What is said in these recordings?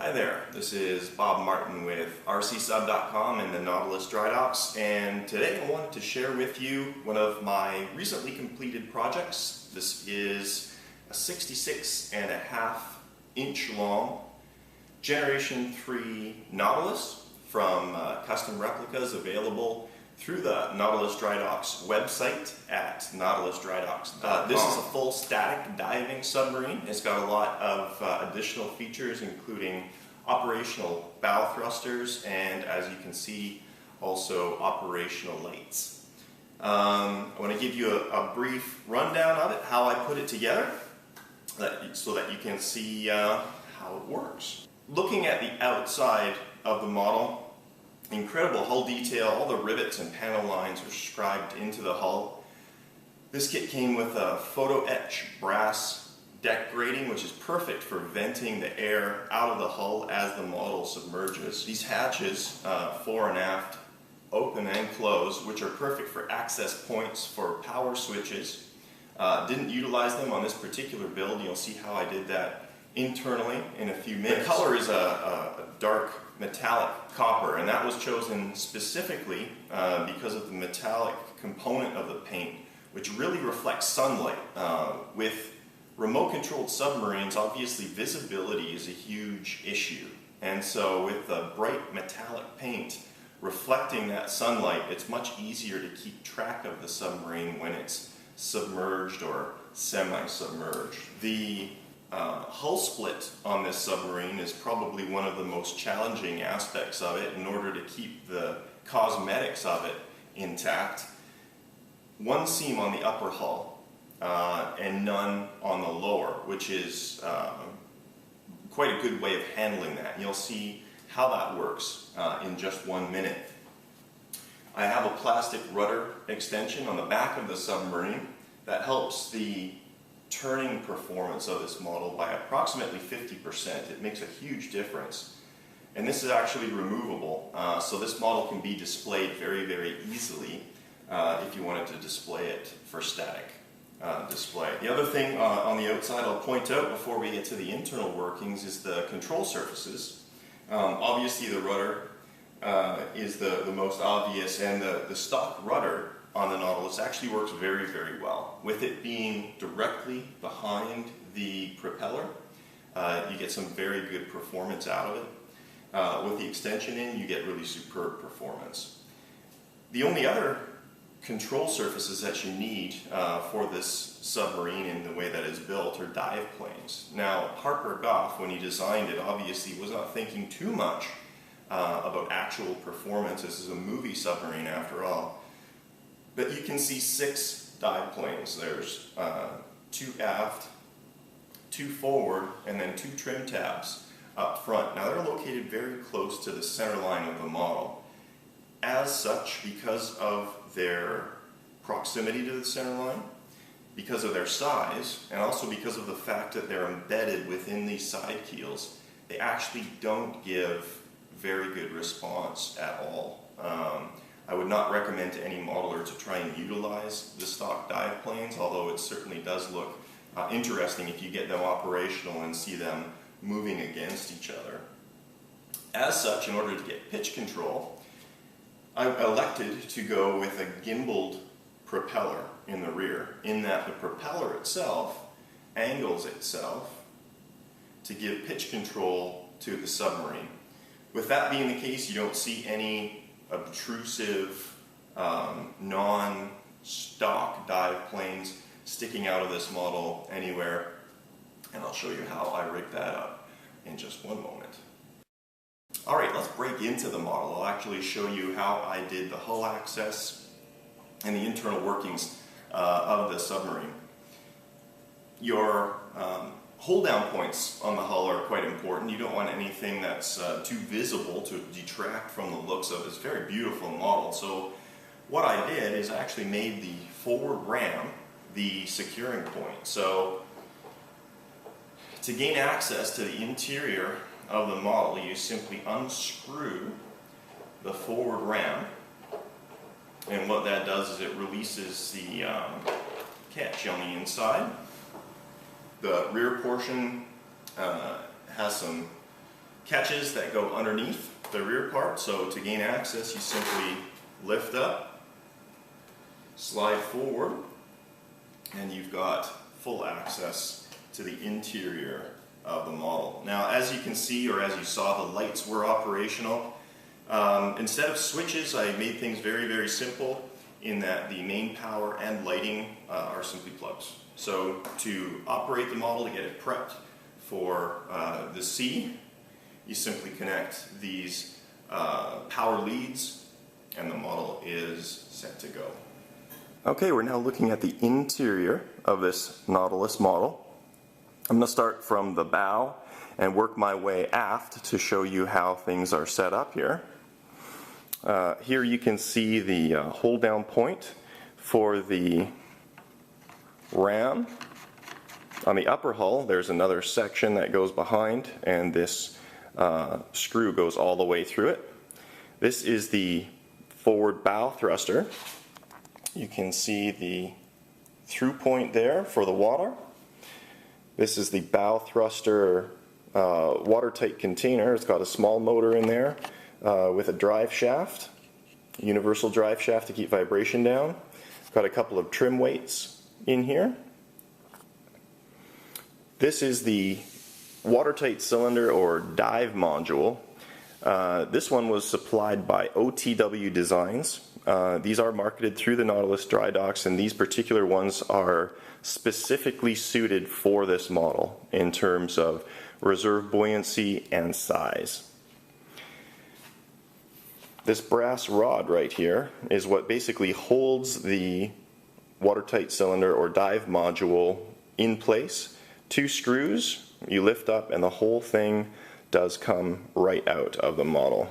Hi there, this is Bob Martin with RCSub.com and the Nautilus Dry Docks, and today I wanted to share with you one of my recently completed projects. This is a 66.5 inch long Generation 3 Nautilus from custom replicas available through the Nautilus Dry Docks website at nautilusdrydocks.com. This is a full static diving submarine. It's got a lot of additional features, including operational bow thrusters and, as you can see, also operational lights. I want to give you a brief rundown of it, how I put it together, so that you can see how it works. Looking at the outside of the model, incredible hull detail. All the rivets and panel lines are scribed into the hull. This kit came with a photo etch brass deck grating, which is perfect for venting the air out of the hull as the model submerges. These hatches, fore and aft, open and close, which are perfect for access points for power switches. Didn't utilize them on this particular build. You'll see how I did that internally in a few minutes. The color is a dark metallic copper, and that was chosen specifically because of the metallic component of the paint, which really reflects sunlight. With remote controlled submarines, obviously visibility is a huge issue, and so with the bright metallic paint reflecting that sunlight, it's much easier to keep track of the submarine when it's submerged or semi-submerged. The hull split on this submarine is probably one of the most challenging aspects of it in order to keep the cosmetics of it intact. One seam on the upper hull and none on the lower, which is quite a good way of handling that. You'll see how that works in just 1 minute. I have a plastic rudder extension on the back of the submarine that helps the turning performance of this model by approximately 50%. It makes a huge difference. And this is actually removable, so this model can be displayed very, very easily if you wanted to display it for static display. The other thing on the outside I'll point out before we get to the internal workings is the control surfaces. Obviously the rudder is the most obvious, and the stock rudder on the Nautilus actually works very, very well. With it being directly behind the propeller, you get some very good performance out of it. With the extension in, you get really superb performance. The only other control surfaces that you need for this submarine in the way that it's built are dive planes. Now, Harper Goff, when he designed it, obviously was not thinking too much about actual performance. This is a movie submarine after all. But you can see 6 dive planes. There's 2 aft, 2 forward, and then 2 trim tabs up front. Now they're located very close to the center line of the model. As such, because of their proximity to the center line, because of their size, and also because of the fact that they're embedded within these side keels, they actually don't give very good response at all. I would not recommend to any modeler to try and utilize the stock dive planes, although it certainly does look interesting if you get them operational and see them moving against each other. As such, in order to get pitch control, I elected to go with a gimbaled propeller in the rear, in that the propeller itself angles itself to give pitch control to the submarine. With that being the case, you don't see any obtrusive, non-stock dive planes sticking out of this model anywhere, and I'll show you how I rigged that up in just one moment. Alright, let's break into the model. I'll actually show you how I did the hull access and the internal workings of the submarine. Your hold down points on the hull are quite important. You don't want anything that's too visible to detract from the looks of this very beautiful model. So what I did is I actually made the forward ram the securing point. So to gain access to the interior of the model, you simply unscrew the forward ram, and what that does is it releases the catch on the inside. The rear portion has some catches that go underneath the rear part, so to gain access you simply lift up, slide forward, and you've got full access to the interior of the model. Now, as you can see, or as you saw, the lights were operational. Instead of switches, I made things very, very simple in that the main power and lighting are simply plugs. So to operate the model, to get it prepped for the sea, you simply connect these power leads and the model is set to go. Okay, we're now looking at the interior of this Nautilus model. I'm going to start from the bow and work my way aft to show you how things are set up here. Here you can see the hold down point for the ram. On the upper hull there's another section that goes behind, and this screw goes all the way through it. This is the forward bow thruster. You can see the through point there for the water. This is the bow thruster watertight container. It's got a small motor in there with a drive shaft, universal drive shaft to keep vibration down. Got a couple of trim weights in here. This is the watertight cylinder or dive module. This one was supplied by OTW Designs. These are marketed through the Nautilus dry docks, and these particular ones are specifically suited for this model in terms of reserve buoyancy and size. This brass rod right here is what basically holds the watertight cylinder or dive module in place. 2 screws, you lift up, and the whole thing does come right out of the model.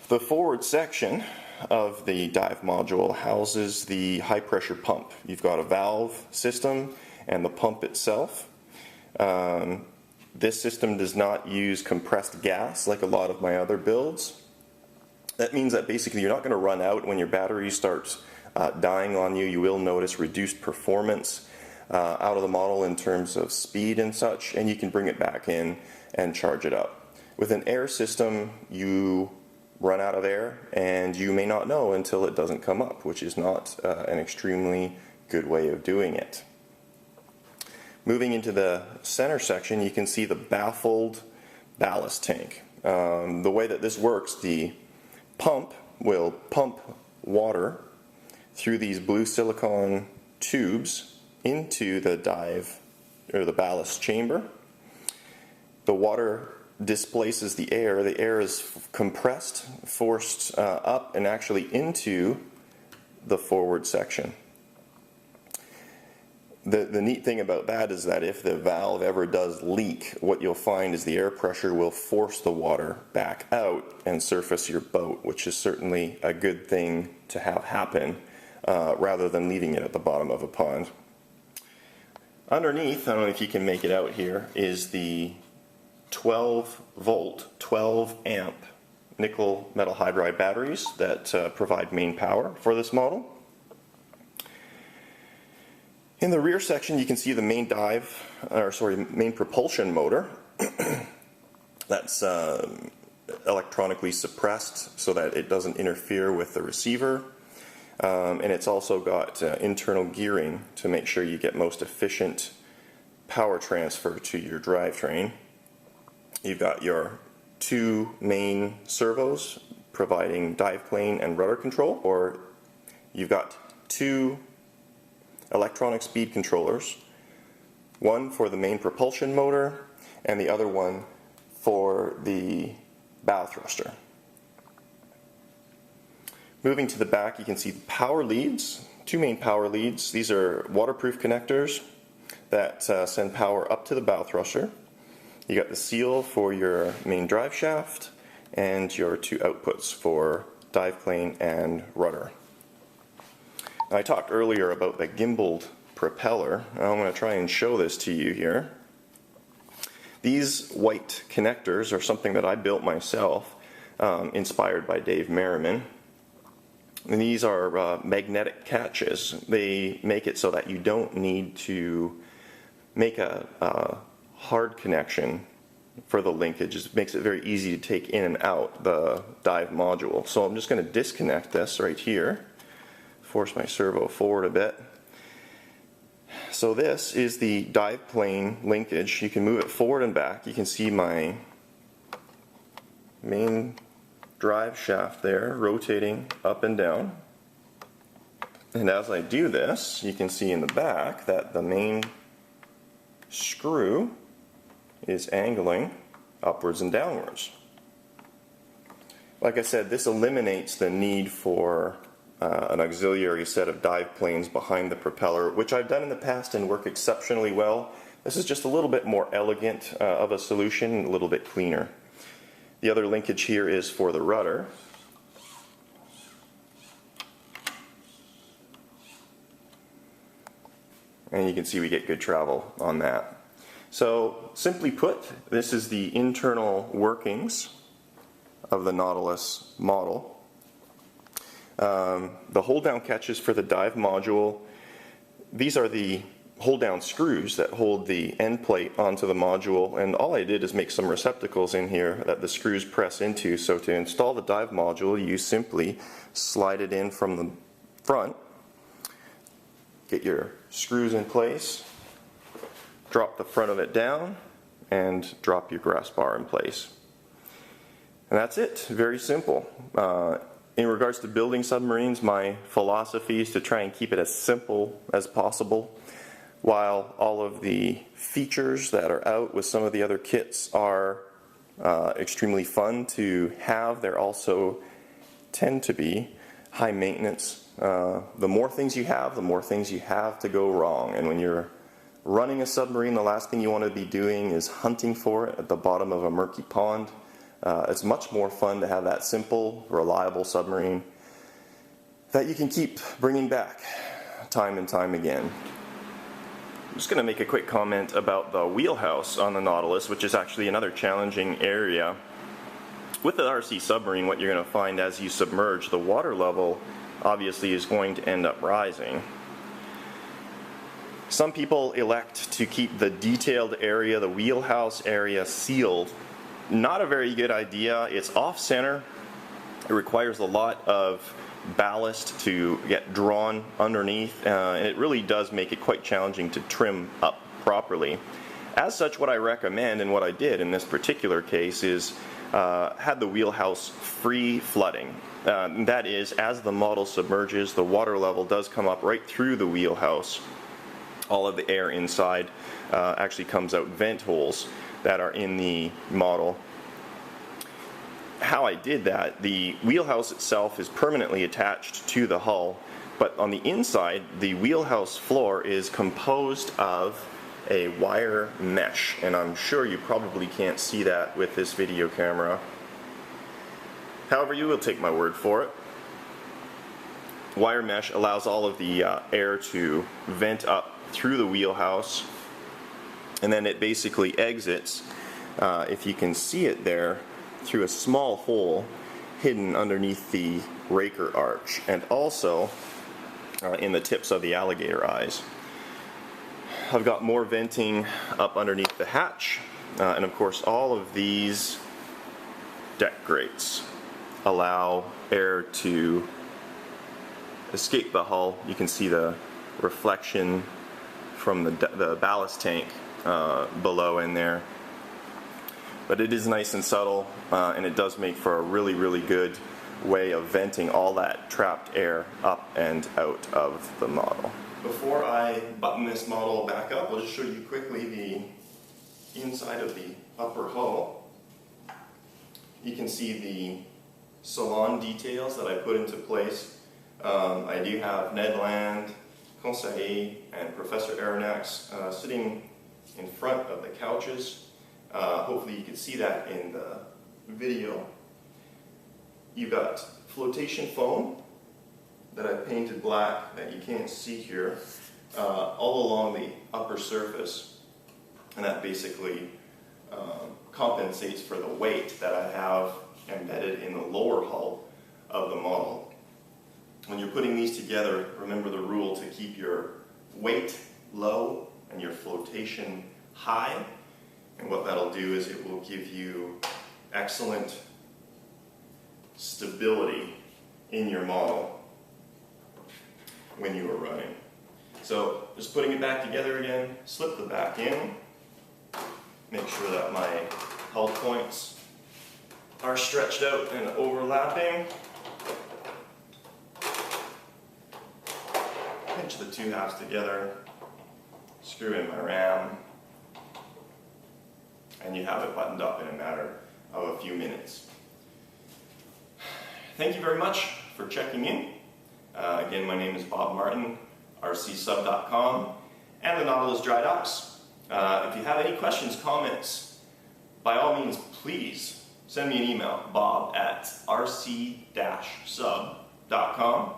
The forward section of the dive module houses the high pressure pump. You've got a valve system and the pump itself. This system does not use compressed gas like a lot of my other builds. That means that basically you're not going to run out when your battery starts dying on you. You will notice reduced performance out of the model in terms of speed and such, and you can bring it back in and charge it up. With an air system, you run out of air and you may not know until it doesn't come up, which is not an extremely good way of doing it. Moving into the center section, you can see the baffled ballast tank. The way that this works, the pump will pump water through these blue silicone tubes into the dive or the ballast chamber. The water displaces the air. The air is compressed, forced up and actually into the forward section. The neat thing about that is that if the valve ever does leak, what you'll find is the air pressure will force the water back out and surface your boat, which is certainly a good thing to have happen rather than leaving it at the bottom of a pond. Underneath, I don't know if you can make it out here, is the 12 volt, 12 amp nickel metal hydride batteries that provide main power for this model. In the rear section you can see the main main propulsion motor. That's electronically suppressed so that it doesn't interfere with the receiver. And it's also got internal gearing to make sure you get most efficient power transfer to your drivetrain. You've got your 2 main servos providing dive plane and rudder control, or you've got 2 electronic speed controllers, one for the main propulsion motor and the other one for the bow thruster. Moving to the back, you can see the power leads, 2 main power leads. These are waterproof connectors that send power up to the bow thruster. You got the seal for your main drive shaft and your 2 outputs for dive plane and rudder. Now, I talked earlier about the gimbaled propeller. I'm going to try and show this to you here. These white connectors are something that I built myself, inspired by Dave Merriman. And these are magnetic catches. They make it so that you don't need to make a hard connection for the linkage. It makes it very easy to take in and out the dive module. So I'm just going to disconnect this right here, force my servo forward a bit. So this is the dive plane linkage. You can move it forward and back. You can see my main drive shaft there rotating up and down. And as I do this, you can see in the back that the main screw is angling upwards and downwards. Like I said, this eliminates the need for an auxiliary set of dive planes behind the propeller, which I've done in the past and work exceptionally well. This is just a little bit more elegant of a solution, a little bit cleaner. The other linkage here is for the rudder. And you can see we get good travel on that. So simply put, this is the internal workings of the Nautilus model. The hold down catches for the dive module. These are the hold down screws that hold the end plate onto the module, and all I did is make some receptacles in here that the screws press into. So to install the dive module, you simply slide it in from the front, get your screws in place, drop the front of it down, and drop your grass bar in place. And that's it. Very simple. In regards to building submarines, my philosophy is to try and keep it as simple as possible. While all of the features that are out with some of the other kits are extremely fun to have, they also tend to be high maintenance. The more things you have, the more things you have to go wrong. And when you're running a submarine, the last thing you want to be doing is hunting for it at the bottom of a murky pond. It's much more fun to have that simple, reliable submarine that you can keep bringing back time and time again. I'm just going to make a quick comment about the wheelhouse on the Nautilus, which is actually another challenging area. With the RC submarine, what you're going to find as you submerge, the water level obviously is going to end up rising. Some people elect to keep the detailed area, the wheelhouse area, sealed. Not a very good idea. It's off-center. It requires a lot of ballast to get drawn underneath, and it really does make it quite challenging to trim up properly. As such, what I recommend, and what I did in this particular case, is had the wheelhouse free flooding. That is, as the model submerges, the water level does come up right through the wheelhouse. All of the air inside actually comes out vent holes that are in the model. How I did that, the wheelhouse itself is permanently attached to the hull, but on the inside, the wheelhouse floor is composed of a wire mesh, and I'm sure you probably can't see that with this video camera. However, you will take my word for it. Wire mesh allows all of the air to vent up through the wheelhouse, and then it basically exits, if you can see it there, through a small hole hidden underneath the raker arch, and also in the tips of the alligator eyes. I've got more venting up underneath the hatch, and of course all of these deck grates allow air to escape the hull. You can see the reflection from the ballast tank below in there. But it is nice and subtle, and it does make for a really, really good way of venting all that trapped air up and out of the model. Before I button this model back up, I'll just show you quickly the inside of the upper hull. You can see the Salon details that I put into place. I do have Ned Land, Conseil, and Professor Aronnax sitting in front of the couches. Hopefully you can see that in the video. You've got flotation foam that I painted black that you can't see here all along the upper surface, and that basically compensates for the weight that I have embedded in the lower hull of the model. When you're putting these together, remember the rule to keep your weight low and your flotation high. And what that'll do is it will give you excellent stability in your model when you are running. So just putting it back together again, slip the back in, make sure that my hull points are stretched out and overlapping. Pinch the two halves together, screw in my ram, and you have it buttoned up in a matter of a few minutes. Thank you very much for checking in. Again, my name is Bob Martin, rcsub.com, and the Nautilus Dry Docks. If you have any questions, comments, by all means, please send me an email, bob@rc-sub.com.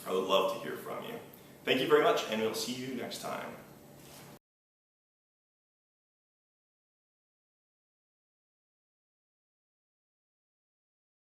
I would love to hear from you. Thank you very much, and we'll see you next time.